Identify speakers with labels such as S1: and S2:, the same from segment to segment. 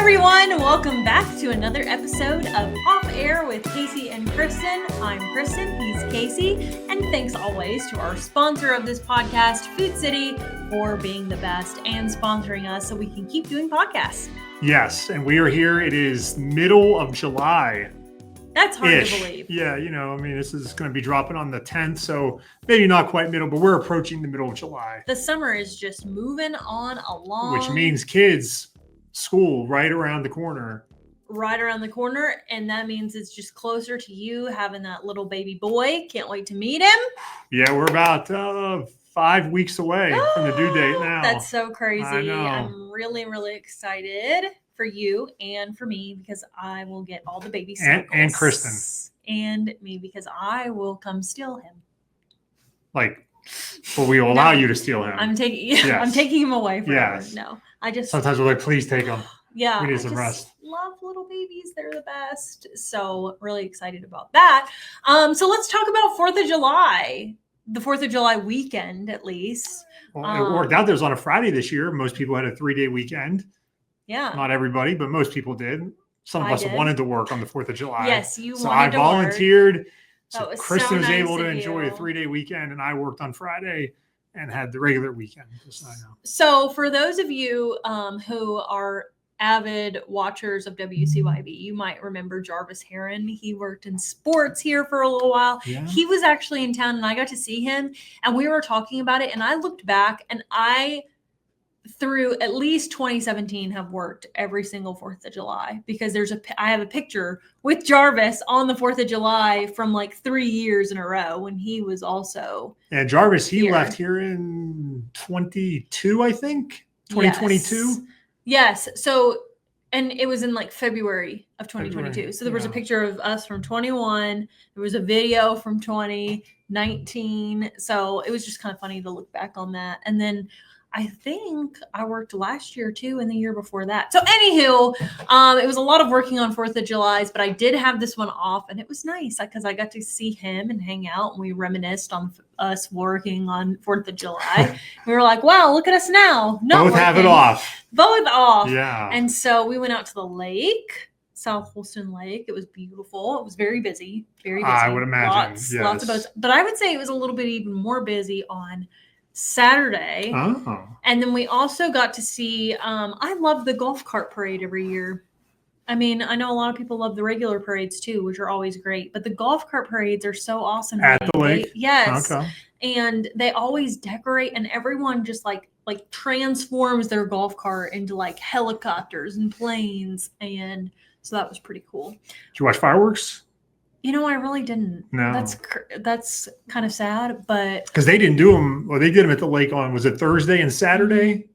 S1: everyone, welcome back to another episode of Off Air with Casey and Kristen. I'm Kristen, he's Casey, and thanks always to our sponsor of this podcast, Food City, for being the best and sponsoring us so we can keep doing podcasts.
S2: Yes, and we are here. It is middle of July.
S1: That's hard to believe.
S2: Yeah, this is going to be dropping on the 10th, so maybe not quite middle, but we're approaching the middle of July.
S1: The summer is just moving on along.
S2: Which means kids, school right around the corner.
S1: Right around the corner, and that means it's just closer to you having that little baby boy. Can't wait to meet him.
S2: Yeah, we're about 5 weeks away from the due date now.
S1: That's so crazy.
S2: I know.
S1: I'm really, really excited for you and for me because I will get all the baby snuggles.
S2: And Kristen.
S1: And me because I will come steal him.
S2: But we will allow you to steal him.
S1: I'm taking him away forever.
S2: Yes.
S1: No, I just
S2: sometimes we're like, please take him.
S1: Yeah,
S2: we need some rest.
S1: Love little babies; they're the best. So really excited about that. So let's talk about 4th of July, the 4th of July weekend, at least.
S2: Well, it worked out. There was on a Friday this year. Most people had a 3-day weekend.
S1: Yeah,
S2: not everybody, but most people did. Some of us wanted to work on the 4th of July.
S1: Yes, you wanted to
S2: work. So I volunteered. So Kristen was
S1: nice
S2: able to enjoy a 3-day weekend, and I worked on Friday and had the regular weekend. Just so I know.
S1: So for those of you who are avid watchers of WCYB, you might remember Jarvis Heron. He worked in sports here for a little while.
S2: Yeah.
S1: He was actually in town, and I got to see him, and we were talking about it, and I looked back, and I, through at least 2017, have worked every single 4th of July because I have a picture with Jarvis on the 4th of July from 3 years in a row when he was also.
S2: Yeah, Jarvis, he left here in 22, I think, 2022.
S1: Yes. So, and it was in February of 2022. So there was a picture of us from 21. There was a video from 2019. So it was just kind of funny to look back on that. And then I think I worked last year too, and the year before that. So anywho, it was a lot of working on 4th of July's, but I did have this one off, and it was nice because I got to see him and hang out, and we reminisced on us working on 4th of July. We were like, wow, look at us now.
S2: Both have it off.
S1: Both off.
S2: Yeah.
S1: And so we went out to the lake, South Holston Lake. It was beautiful. It was very busy. Very busy.
S2: I would imagine.
S1: Lots of boats. But I would say it was a little bit even more busy on Saturday.
S2: Oh.
S1: And then we also got to see, I love the golf cart parade every year. I mean, I know a lot of people love the regular parades too, which are always great, but the golf cart parades are so awesome.
S2: At the lake?
S1: Yes.
S2: Okay.
S1: And they always decorate, and everyone just like transforms their golf cart into helicopters and planes. And so that was pretty cool.
S2: Did you watch fireworks?
S1: I really didn't.
S2: No.
S1: That's kind of sad, but
S2: because they didn't do them. Well, they did them at the lake was it Thursday and Saturday?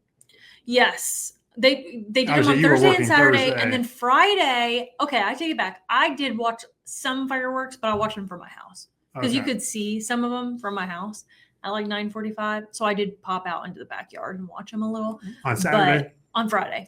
S1: Yes, they did them on Thursday and Saturday, and then Friday. Okay, I take it back. I did watch some fireworks, but I watched them from my house because you could see some of them from my house at 9:45. So I did pop out into the backyard and watch them a little
S2: on Saturday.
S1: On Friday.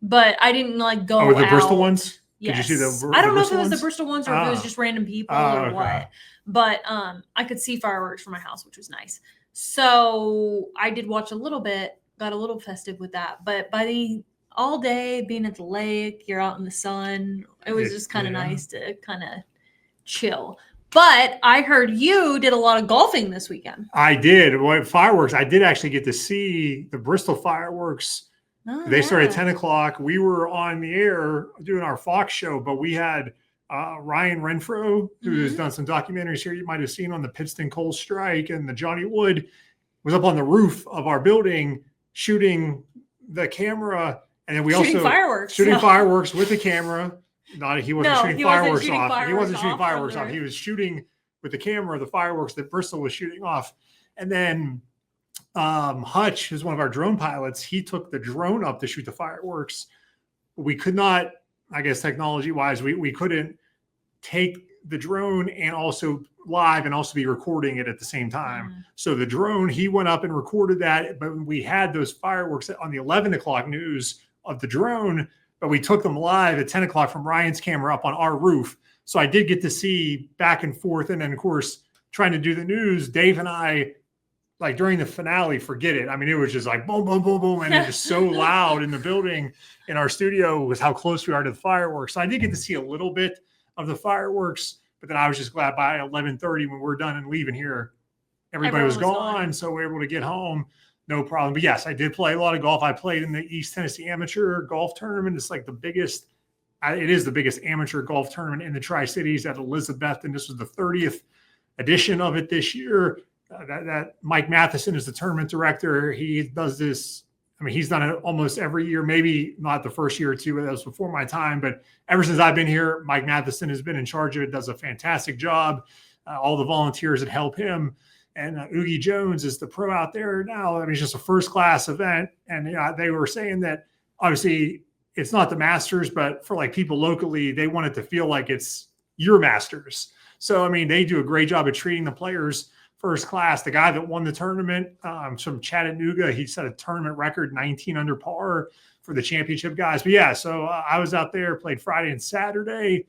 S2: But
S1: I didn't go.
S2: Oh, with the
S1: out.
S2: Bristol ones.
S1: Yes.
S2: Did you see
S1: I don't know if
S2: Bristol
S1: it was
S2: ones?
S1: the Bristol ones or if it was just random people or what. But I could see fireworks from my house, which was nice. So I did watch a little bit, got a little festive with that. But by all day being at the lake, you're out in the sun, it was just kind of nice to kind of chill. But I heard you did a lot of golfing this weekend.
S2: I did. Fireworks, I did actually get to see the Bristol fireworks. They started at 10 o'clock. We were on the air doing our Fox show, but we had Ryan Renfro, who has done some documentaries here. You might have seen on the Pittston coal strike, and the Johnny Wood was up on the roof of our building shooting the camera. And then we shooting fireworks with the camera. He wasn't shooting fireworks off. He wasn't shooting fireworks off. He was shooting with the camera the fireworks that Bristol was shooting off. And then Hutch, who's one of our drone pilots, he took the drone up to shoot the fireworks. We could not, I guess technology wise, we couldn't take the drone and also live and also be recording it at the same time. So the drone, he went up and recorded that, but we had those fireworks on the 11 o'clock news of the drone, but we took them live at 10 o'clock from Ryan's camera up on our roof. So I did get to see back and forth. And then of course, trying to do the news, Dave and I like during the finale, forget it. I mean, it was just like boom, boom, boom, boom. And it was so loud in the building in our studio was how close we are to the fireworks. So I did get to see a little bit of the fireworks, but then I was just glad by 11:30 when we're done and leaving here, everybody was gone. So we were able to get home. No problem. But yes, I did play a lot of golf. I played in the East Tennessee Amateur Golf Tournament. It's like the biggest, it is the biggest amateur golf tournament in the Tri-Cities at Elizabeth. And this was the 30th edition of it this year. That Mike Matheson is the tournament director. He does this. I mean, he's done it almost every year, maybe not the first year or two, that was before my time. But ever since I've been here, Mike Matheson has been in charge of it, does a fantastic job. All the volunteers that help him. And Oogie Jones is the pro out there now. I mean, it's just a first-class event. And they were saying that obviously it's not the Masters, but for like people locally, they want it to feel like it's your Masters. So, I mean, they do a great job of treating the players first class. The guy that won the tournament from Chattanooga, he set a tournament record, 19 under par for the championship guys. But yeah, so I was out there, played Friday and Saturday,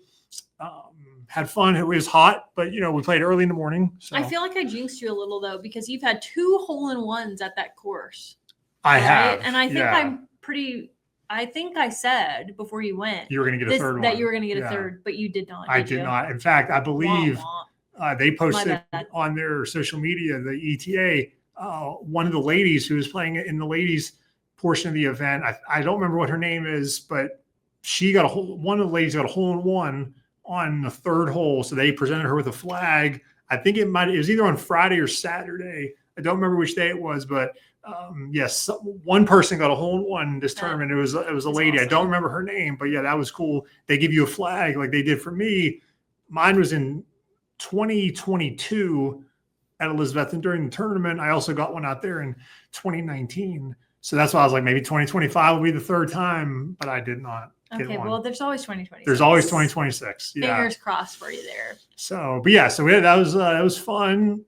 S2: had fun. It was hot, but we played early in the morning. So
S1: I feel like I jinxed you a little though, because you've had 2 hole-in-ones at that course.
S2: I have.
S1: And I think I think I said before you went
S2: you were going to get a third one.
S1: That you were going to get a third, but you did not.
S2: I did not. In fact, I believe they posted on their social media, the ETA, one of the ladies who was playing in the ladies portion of the event. I don't remember what her name is, but she got one of the ladies got a hole-in-one on the 3rd hole. So they presented her with a flag. I think it was either on Friday or Saturday. I don't remember which day it was, but yes, one person got a hole-in-one this tournament. It was a lady. Awesome. I don't remember her name, but yeah, that was cool. They give you a flag like they did for me. Mine was in 2022 at Elizabeth, and during the tournament, I also got one out there in 2019. So that's why I was like, maybe 2025 will be the 3rd time, but I did not.
S1: Okay, well, there's always 2026.
S2: There's always 2026. Yeah.
S1: Fingers crossed for you there.
S2: So, but yeah, so that was fun.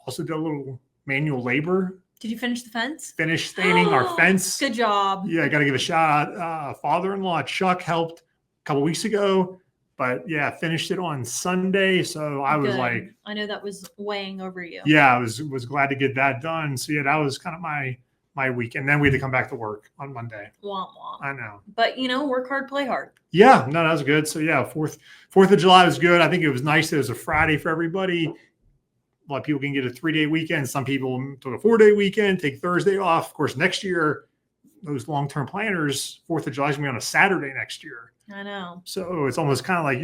S2: Also did a little manual labor.
S1: Did you finish the fence?
S2: Finished staining our fence.
S1: Good job.
S2: Yeah, I got to give a shout out. Father-in-law Chuck helped a couple weeks ago, but yeah, finished it on Sunday. So I was like,
S1: I know that was weighing over you.
S2: Yeah, I was glad to get that done. So yeah, that was kind of my weekend. Then we had to come back to work on Monday.
S1: Womp womp.
S2: I know.
S1: But work hard, play hard.
S2: Yeah, no, that was good. So yeah, 4th of July was good. I think it was nice that it was a Friday for everybody. A lot of people can get a 3-day weekend. Some people took a 4-day weekend, take Thursday off. Of course, next year, those long-term planners, 4th of July is going to be on a Saturday next year.
S1: I know.
S2: So it's almost kind of like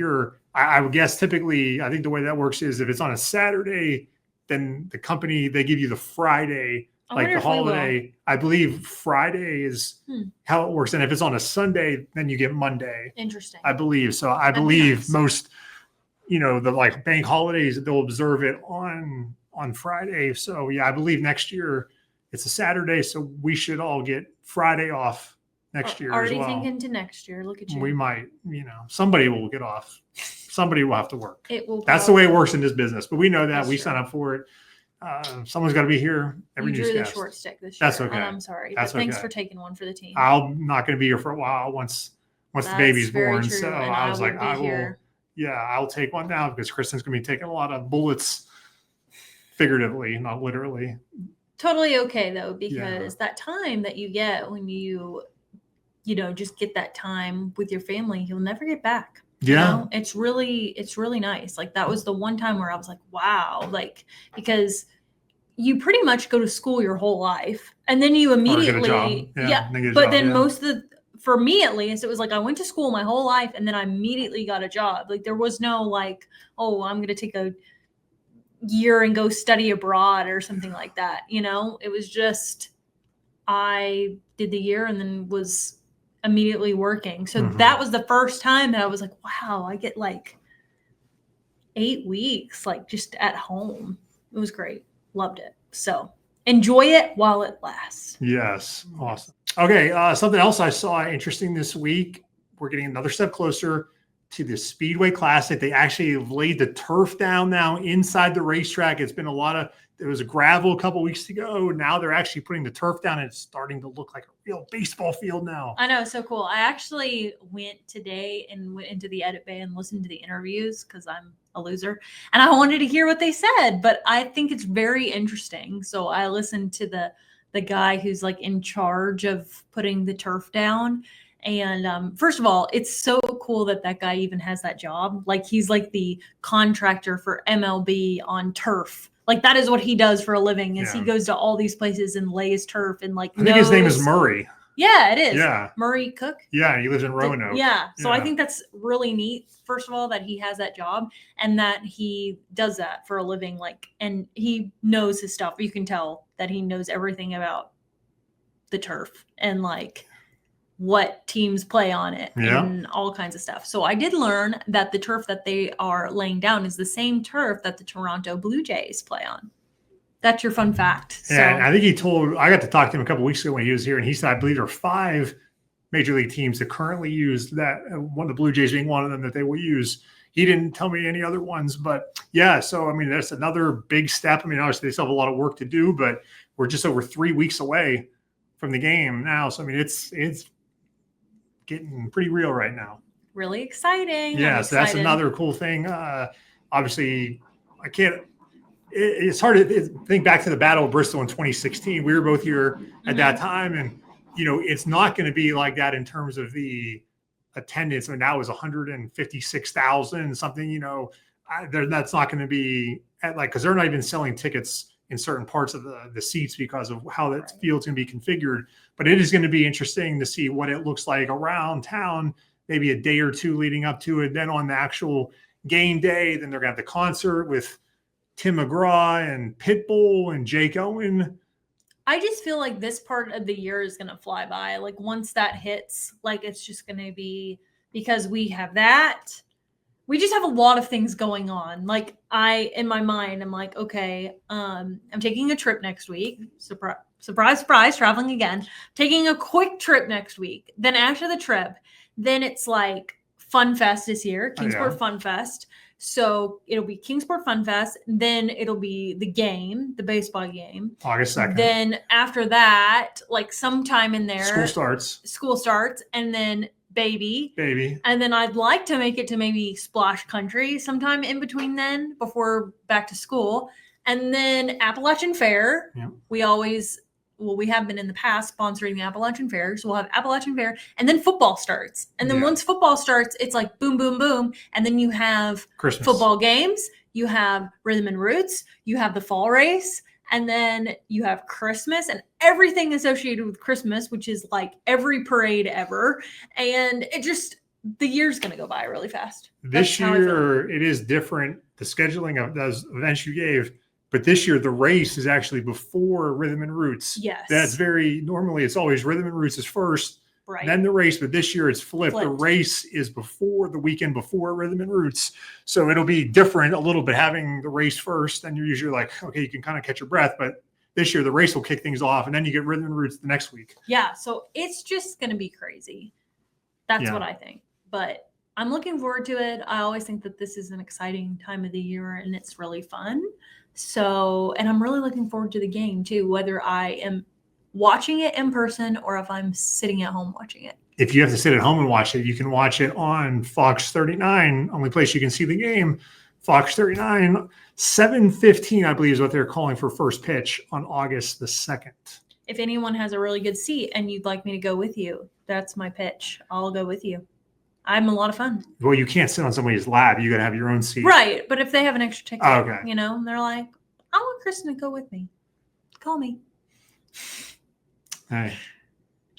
S2: I would guess typically, I think the way that works is if it's on a Saturday, then the company, they give you the Friday, like the holiday. I believe Friday is how it works. And if it's on a Sunday, then you get Monday.
S1: Interesting.
S2: I believe. So I believe most, the like bank holidays, they'll observe it on Friday. So yeah, I believe next year it's a Saturday. So we should all get Friday off next year
S1: already
S2: as well.
S1: Thinking to next year. Look at you.
S2: We might, somebody will get off. Somebody will have to work.
S1: It will.
S2: That's the way it works in this business. But we know that. We
S1: true.
S2: sign up for it. Someone's got to be here.
S1: You drew the short stick this year.
S2: That's okay.
S1: And I'm sorry. But thanks for taking one for the team.
S2: I'm not going to be here for a while once the baby's born. True. So I was like, I will. Yeah, I'll take one now because Kristen's going to be taking a lot of bullets, figuratively, not literally.
S1: Totally okay though, because that time that you get when you just get that time with your family, you'll never get back.
S2: Yeah.
S1: It's really nice. Like that was the one time where I was like, wow, like, because you pretty much go to school your whole life and then you immediately, most of for me at least, it was like, I went to school my whole life and then I immediately got a job. Like there was no like, oh, I'm going to take a year and go study abroad or something like that. It was just, I did the year and then was immediately working. So that was the first time that I was like, wow, I get like 8 weeks, like just at home. It was great. Loved it. So enjoy it while it lasts.
S2: Yes. Awesome. Okay. Something else I saw interesting this week. We're getting another step closer to the Speedway Classic. They actually have laid the turf down now inside the racetrack. It's been there was a gravel a couple weeks ago. Now they're actually putting the turf down and it's starting to look like a real baseball field now.
S1: I know. So cool. I actually went today and went into the edit bay and listened to the interviews because I'm a loser. And I wanted to hear what they said, but I think it's very interesting. So I listened to the guy who's like in charge of putting the turf down. And first of all, it's so cool that guy even has that job. Like he's like the contractor for MLB on turf. Like that is what he does for a living. Is he goes to all these places and lays turf and like.
S2: I think his name is Murray.
S1: Yeah, it is.
S2: Yeah,
S1: Murray Cook.
S2: Yeah, he lives in Roanoke.
S1: Yeah, so I think that's really neat. First of all, that he has that job and that he does that for a living. Like, and he knows his stuff. You can tell that he knows everything about the turf and like what teams play on it and all kinds of stuff. So I did learn that the turf that they are laying down is the same turf that the Toronto Blue Jays play on. That's your fun fact. So.
S2: And I think I got to talk to him a couple of weeks ago when he was here, and he said, I believe there are 5 major league teams that currently use that, one of the Blue Jays being one of them that they will use. He didn't tell me any other ones, but yeah, so I mean, that's another big step. I mean, obviously they still have a lot of work to do, but we're just over 3 weeks away from the game now. So I mean, it's getting pretty real right now.
S1: Really exciting.
S2: Yeah, so that's another cool thing. Obviously, it's hard to think back to the Battle of Bristol in 2016. We were both here at that time, and it's not going to be like that in terms of the attendance. I mean, that was 156,000 something. That's not going to be at because they're not even selling tickets in certain parts of the seats because of how that field's going to be configured. But it is going to be interesting to see what it looks like around town, maybe a day or two leading up to it. Then on the actual game day, then they're going to have the concert with Tim McGraw and Pitbull and Jake Owen.
S1: I just feel like this part of the year is going to fly by. Like once that hits, like it's just going to be, because we have that. We just have a lot of things going on. Like in my mind, I'm like, okay, I'm taking a trip next week. Surprise, surprise, traveling again. Taking a quick trip next week. Then after the trip, then it's like Fun Fest is here, Kingsport Fun Fest. So it'll be Kingsport Fun Fest. Then it'll be the game, the baseball game.
S2: August 2nd.
S1: Then after that, like sometime in there. School starts. And then baby. And then I'd like to make it to maybe Splash Country sometime in between then before back to school. And then Appalachian Fair. Yeah. We have been in the past sponsoring the Appalachian Fair. So we'll have Appalachian Fair and then football starts. And then once football starts, it's like boom, boom, boom. And then you have Christmas football games. You have Rhythm and Roots. You have the fall race. And then you have Christmas and everything associated with Christmas, which is like every parade ever. And the year's going to go by really fast.
S2: This year, it is different. The scheduling of those events you gave. But this year, the race is actually before Rhythm and Roots.
S1: Yes.
S2: Normally it's always Rhythm and Roots is first, then the race. But this year it's flipped. The race is before the weekend before Rhythm and Roots. So it'll be different a little bit having the race first. And you're usually like, okay, you can kind of catch your breath. But this year, the race will kick things off. And then you get Rhythm and Roots the next week.
S1: Yeah. So it's just going to be crazy. That's what I think. But I'm looking forward to it. I always think that this is an exciting time of the year and it's really fun. So, and I'm really looking forward to the game too, whether I am watching it in person or if I'm sitting at home watching it.
S2: If you have to sit at home and watch it, you can watch it on Fox 39, only place you can see the game. Fox 39, 7:15, I believe is what they're calling for first pitch on August the 2nd.
S1: If anyone has a really good seat and you'd like me to go with you, that's my pitch. I'll go with you. I'm a lot of fun.
S2: Well, you can't sit on somebody's lap. You got to have your own seat.
S1: Right. But if they have an extra ticket, they're like, I want Kristen to go with me. Call me.
S2: Hey.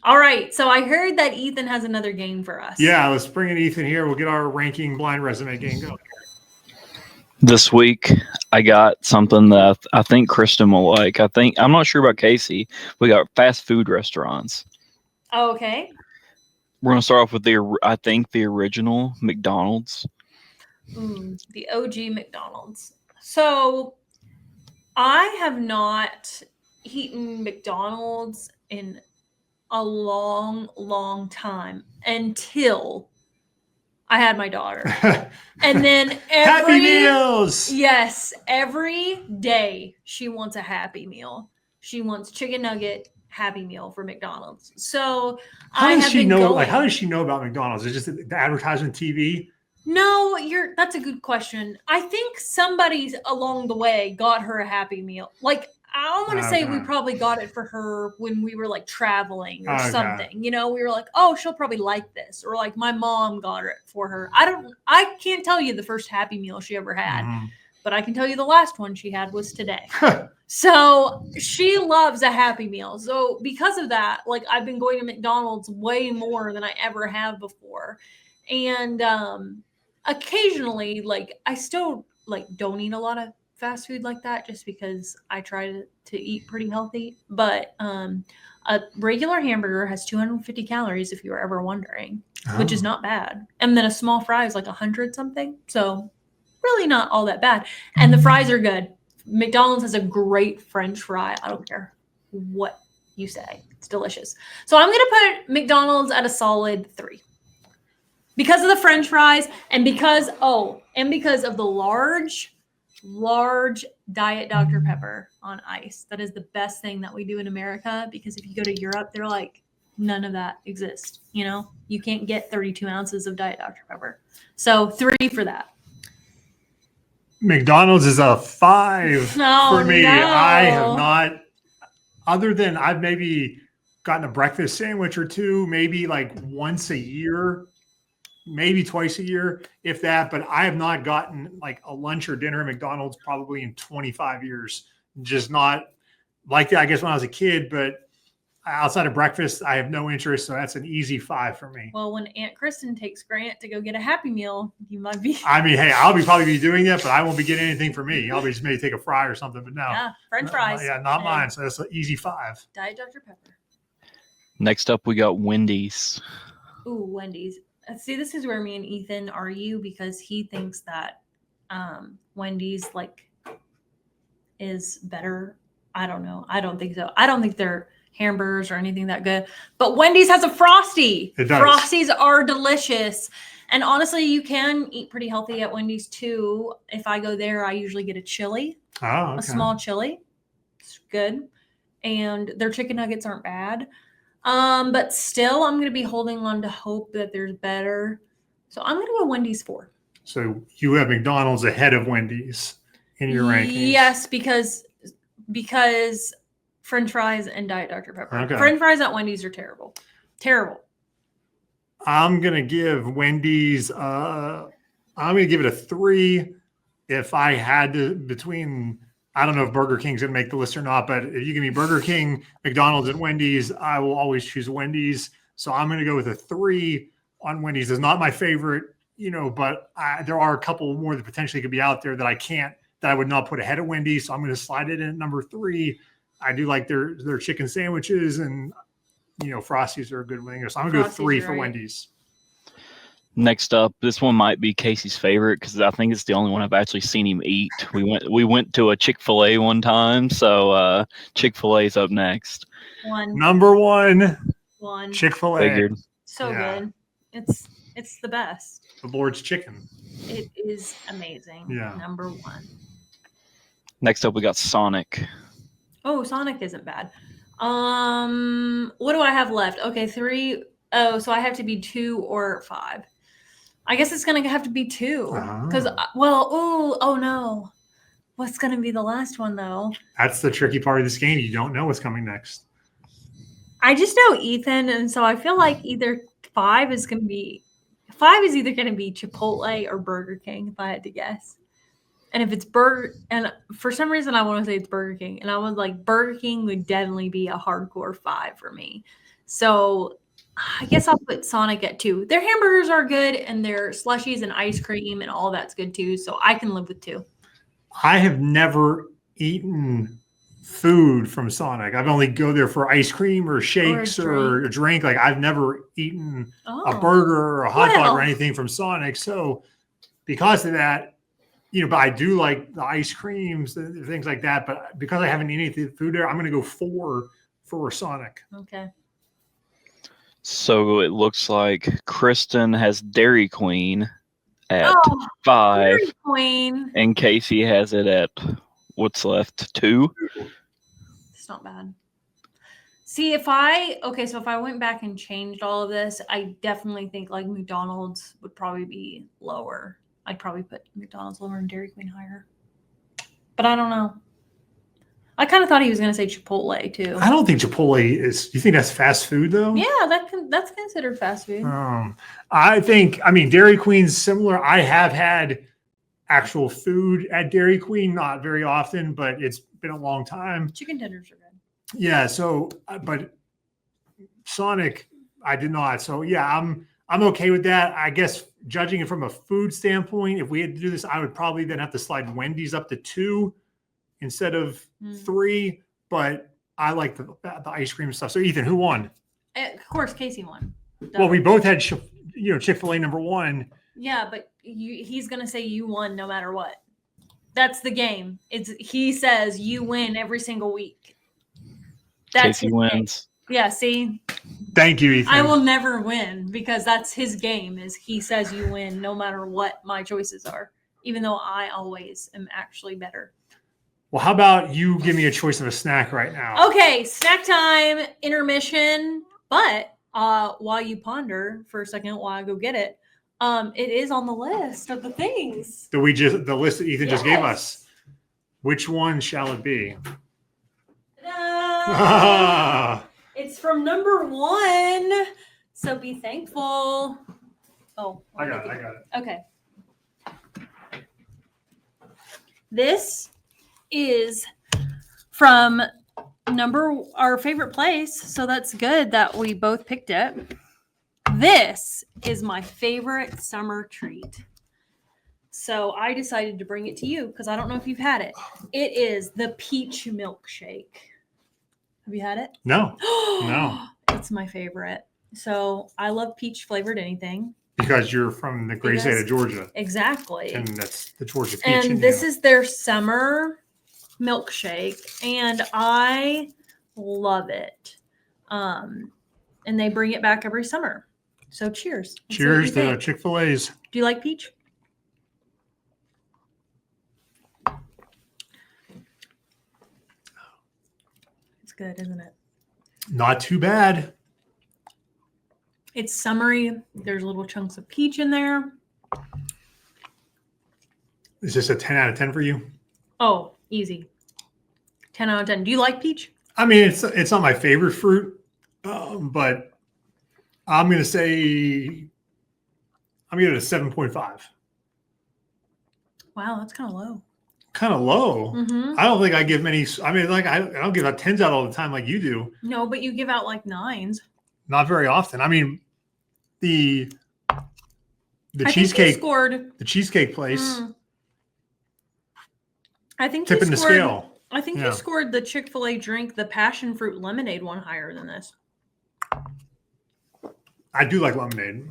S1: All right. So I heard that Ethan has another game for us.
S2: Yeah. Let's bring in Ethan here. We'll get our ranking blind resume game going.
S3: This week, I got something that I think Kristen will like. I'm not sure about Casey. We got fast food restaurants.
S1: Oh, okay.
S3: We're going to start off with the original McDonald's.
S1: The OG McDonald's. So I have not eaten McDonald's in a long, long time until I had my daughter. And then
S2: Happy Meals!
S1: Yes, every day she wants a Happy Meal. She wants chicken nugget Happy Meal for McDonald's. So
S2: how does she know about McDonald's? Is it just the advertisement TV?
S1: No, that's a good question. I think somebody along the way got her a Happy Meal. Like, I want to say we probably got it for her when we were like traveling or something. You know, we were like, oh, she'll probably like this. Or like my mom got it for her. I can't tell you the first Happy Meal she ever had, but I can tell you the last one she had was today. So she loves a Happy Meal. So because of that, like I've been going to McDonald's way more than I ever have before. And occasionally, like I still like don't eat a lot of fast food like that just because I try to eat pretty healthy. But a regular hamburger has 250 calories, if you were ever wondering, which is not bad. And then a small fry is like 100 something. So really not all that bad. And the fries are good. McDonald's has a great French fry. I don't care what you say. It's delicious. So I'm going to put McDonald's at a solid 3. Because of the French fries and because of the large Diet Dr. Pepper on ice. That is the best thing that we do in America, because if you go to Europe, they're like, none of that exists. You know, you can't get 32 ounces of Diet Dr. Pepper. So 3 for that.
S2: McDonald's is a 5 for me.
S1: No.
S2: I have not, other than I've maybe gotten a breakfast sandwich or two, maybe like once a year, maybe twice a year, if that. But I have not gotten like a lunch or dinner at McDonald's probably in 25 years. Just not like that, I guess, when I was a kid. But outside of breakfast, I have no interest. So that's an easy 5 for me.
S1: Well, when Aunt Kristen takes Grant to go get a Happy Meal, you might be.
S2: I mean, hey, I'll probably be doing that, but I won't be getting anything for me. I'll be just maybe take a fry or something. But no.
S1: Yeah, French fries.
S2: Not mine. So that's an easy 5.
S1: Diet Dr. Pepper.
S3: Next up, we got Wendy's.
S1: Ooh, Wendy's. See, this is where me and Ethan argue, because he thinks that Wendy's like is better. I don't know. I don't think so. I don't think their hamburgers or anything that good. But Wendy's has a Frosty.
S2: It does.
S1: Frosties are delicious. And honestly, you can eat pretty healthy at Wendy's too. If I go there, I usually get a chili.
S2: Oh, okay.
S1: A small chili. It's good. And their chicken nuggets aren't bad. But still, I'm going to be holding on to hope that there's better. So I'm going to go Wendy's 4.
S2: So you have McDonald's ahead of Wendy's in your rankings.
S1: Yes, because French fries and Diet Dr. Pepper.
S2: Okay.
S1: French fries at Wendy's are terrible. Terrible.
S2: I'm going to give Wendy's, I'm going to give it a 3. If I had to, between, I don't know if Burger King's going to make the list or not, but if you give me Burger King, McDonald's, and Wendy's, I will always choose Wendy's. So I'm going to go with a 3 on Wendy's. It's not my favorite, but there are a couple more that potentially could be out there that I would not put ahead of Wendy's. So I'm going to slide it in at number 3. I do like their chicken sandwiches, and, Frosties are a good winger. So I'm going to go 3 for Wendy's.
S3: Next up, this one might be Casey's favorite because I think it's the only one I've actually seen him eat. We went to a Chick-fil-A one time, so Chick-fil-A's up next.
S2: Number 1. Chick-fil-A.
S3: Figured.
S1: So good. It's the best.
S2: The Lord's chicken.
S1: It is amazing.
S2: Yeah.
S1: Number 1.
S3: Next up, we got Sonic.
S1: Oh, Sonic isn't bad. What do I have left? Okay, 3. Oh, so I have to be 2 or 5. I guess it's going to have to be 2. Because, oh no. What's going to be the last one, though? That's
S2: the tricky part of this game. You don't know what's coming next.
S1: I just know Ethan, and so I feel like either 5 is either going to be Chipotle or Burger King, if I had to guess. And if it's and for some reason I want to say it's Burger King, and I was like, Burger King would definitely be a hardcore 5 for me. So I guess I'll put Sonic at 2. Their hamburgers are good, and their slushies and ice cream and all that's good too. So I can live with 2.
S2: I have never eaten food from Sonic. I've only go there for ice cream or shakes or a drink. Like I've never eaten a burger or a hot dog or anything from Sonic. So because of that, but I do like the ice creams, things like that. But because I haven't eaten any food there, I'm going to go 4 for Sonic.
S1: Okay.
S3: So it looks like Kristen has Dairy Queen at 5.
S1: Dairy Queen.
S3: And Casey has it at what's left? 2.
S1: It's not bad. See, if I went back and changed all of this, I definitely think like McDonald's would probably be lower. I'd probably put McDonald's lower and Dairy Queen higher. But I don't know. I kind of thought he was going to say Chipotle too.
S2: I don't think Chipotle is. You think that's fast food though?
S1: Yeah, that's considered fast food.
S2: I mean, Dairy Queen's similar. I have had actual food at Dairy Queen, not very often, but it's been a long time.
S1: Chicken tenders are good.
S2: Yeah. So, but Sonic, I did not. So yeah, I'm okay with that. I guess judging it from a food standpoint, if we had to do this, I would probably then have to slide Wendy's up to 2 instead of 3. But I like the ice cream stuff. So Ethan, who won?
S1: Of course, Casey won.
S2: Well, we both had Chick-fil-A number 1.
S1: Yeah, but he's gonna say you won no matter what. That's the game. He says you win every single week. That's
S3: Casey wins.
S1: Yeah, see?
S2: Thank you, Ethan.
S1: I will never win because that's his game, is he says you win no matter what my choices are, even though I always am actually better.
S2: Well, how about you give me a choice of a snack right now?
S1: Okay, snack time, intermission. But while you ponder for a second while I go get it, it is on the list of the things.
S2: The list that Ethan just gave us. Which one shall it be?
S1: It's from number 1. So be thankful. Oh,
S2: I got it.
S1: Okay. This is from our favorite place. So that's good that we both picked it. This is my favorite summer treat. So I decided to bring it to you because I don't know if you've had it. It is the peach milkshake. Have you had it?
S2: No. No.
S1: It's my favorite. So I love peach flavored anything.
S2: Because you're from the great state of Georgia.
S1: Exactly.
S2: And that's the Georgia peach.
S1: And this is their summer milkshake. And I love it. And they bring it back every summer. So cheers.
S2: Cheers to Chick-fil-A's.
S1: Do you like peach? It's good, isn't it?
S2: Not too bad.
S1: It's summery. There's little chunks of peach in there.
S2: Is this a 10 out of 10 for you?
S1: Oh, easy. 10 out of 10. Do you like peach?
S2: I mean, it's not my favorite fruit, but I'm going to say I'm giving it a 7.5.
S1: Wow, that's kind of low.
S2: Kind of low.
S1: Mm-hmm.
S2: I don't think I give many. I mean, like I don't give out 10s out all the time like you do.
S1: No, but you give out like 9s.
S2: Not very often. I mean, the cheesecake
S1: scored.
S2: The cheesecake place.
S1: I think
S2: tipping the scale.
S1: I think you scored the Chick-fil-A drink, the passion fruit lemonade one, higher than this.
S2: I do like lemonade.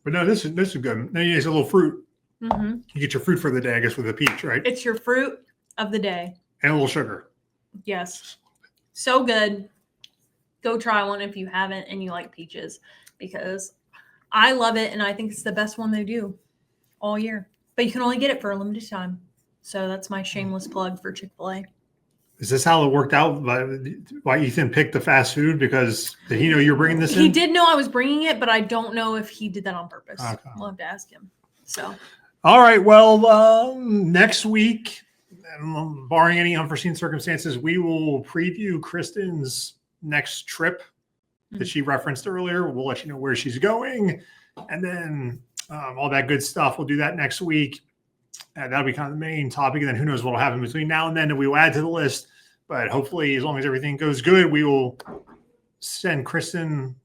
S2: But no, this is good. Then it's a little fruit.
S1: Mm-hmm.
S2: You get your fruit for the day, I guess, with a peach, right?
S1: It's your fruit of the day.
S2: And a little sugar.
S1: Yes. So good. Go try one if you haven't and you like peaches, because I love it and I think it's the best one they do all year. But you can only get it for a limited time. So that's my shameless plug for Chick-fil-A.
S2: Is this how it worked out? Why Ethan picked the fast food? Because did he know you were bringing this in?
S1: He did know I was bringing it, but I don't know if he did that on purpose.
S2: Okay.
S1: We'll have to ask him. So.
S2: All right. Well, next week, barring any unforeseen circumstances, we will preview Kristen's next trip that she referenced earlier. We'll let you know where she's going, and then all that good stuff. We'll do that next week. That'll be kind of the main topic. And then who knows what will happen between now and then that we will add to the list. But hopefully, as long as everything goes good, we will send Kristen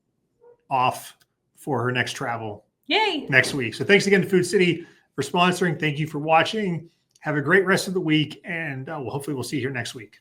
S2: off for her next travel.
S1: Yay!
S2: Next week. So thanks again to Food City for sponsoring. Thank you for watching. Have a great rest of the week. And hopefully we'll see you here next week.